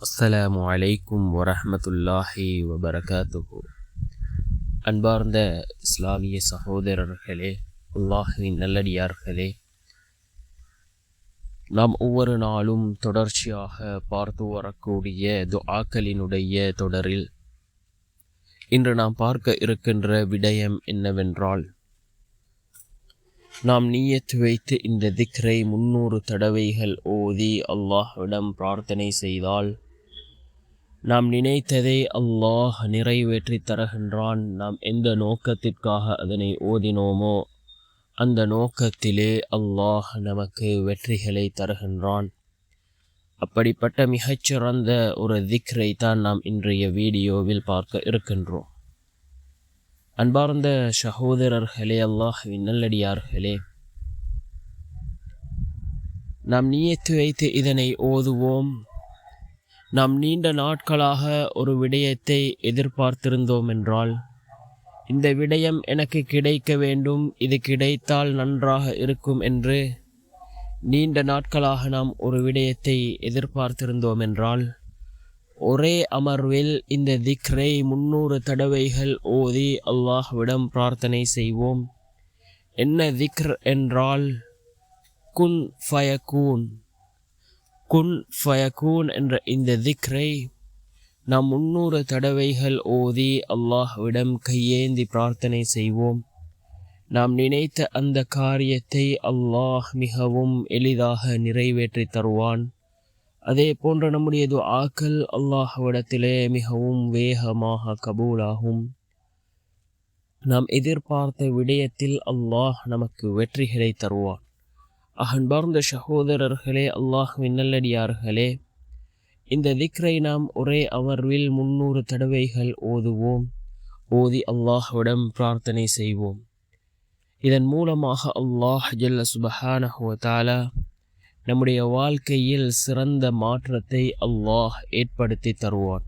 அஸ்ஸலாமு அலைக்கும் வரஹ்மத்துல்லாஹி வபரகாத்துஹு. அன்பார்ந்த இஸ்லாமிய சகோதரர்களே, அல்லாஹ்வின் நல்லடியார்களே, நாம் ஒவ்வொரு நாளும் தொடர்ச்சியாக பார்த்து வரக்கூடிய துஆக்களினுடைய தொடரில் இன்று நாம் பார்க்க இருக்கின்ற விடயம் என்னவென்றால், நாம் நியத் வைத்து இந்த திக்ரை 300 தடவைகள் ஓதி அல்லாஹ்விடம் பிரார்த்தனை செய்தால் நாம் நினைத்ததை அல்லாஹ் நிறைவேற்றி தருகின்றான். நாம் எந்த நோக்கத்திற்காக அதனை ஓதினோமோ அந்த நோக்கத்திலே அல்லாஹ் நமக்கு வெற்றிகளை தருகின்றான். அப்படிப்பட்ட மிகச்சிறந்த ஒரு திக்ரை தான் நாம் இன்றைய வீடியோவில் பார்க்க இருக்கின்றோம். அன்பார்ந்த சகோதரர்களே, அல்லாஹ்வின் நல்லடியார்களே, நாம் நியத்து வைத்து இதனை ஓதுவோம். நாம் நீண்ட நாட்களாக ஒரு விடயத்தை எதிர்பார்த்திருந்தோம் என்றால், இந்த விடயம் எனக்கு கிடைக்க வேண்டும், இது கிடைத்தால் நன்றாக இருக்கும் என்று நீண்ட நாட்களாக நாம் ஒரு விடயத்தை எதிர்பார்த்திருந்தோம் என்றால், ஒரே அமர்வில் இந்த திக்ரை 300 தடவைகள் ஓதி அல்லாஹ்விடம் பிரார்த்தனை செய்வோம். என்ன திக்ர் என்றால், குன் ஃபயகூன். குன் ஃபயகூன் என்ற இந்த திக்ரை நாம் 300 தடவைகள் ஓதி அல்லாஹ்விடம் கையேந்தி பிரார்த்தனை செய்வோம். நாம் நினைத்த அந்த காரியத்தை அல்லாஹ் மிகவும் எளிதாக நிறைவேற்றி தருவான். அதே போன்ற நம்முடைய துஆக்கள் அல்லாஹ்விடத்திலே மிகவும் வேகமாக கபூலாகும். நாம் எதிர்பார்த்த விடயத்தில் அல்லாஹ் நமக்கு வெற்றிகளை தருவான். அன்பார்ந்த சகோதரர்களே, அல்லாஹ்வின் நல்லடியார்களே, இந்த திக்ரை நாம் ஒரே அமர்வில் 300 தடவைகள் ஓதுவோம். ஓதி அல்லாஹ்விடம் பிரார்த்தனை செய்வோம். இதன் மூலமாக அல்லாஹ் ஜல்ல சுப்ஹானஹு வ தஆலா நம்முடைய வாழ்க்கையில் சிறந்த மாற்றத்தை அல்லாஹ் ஏற்படுத்தி தருவான்.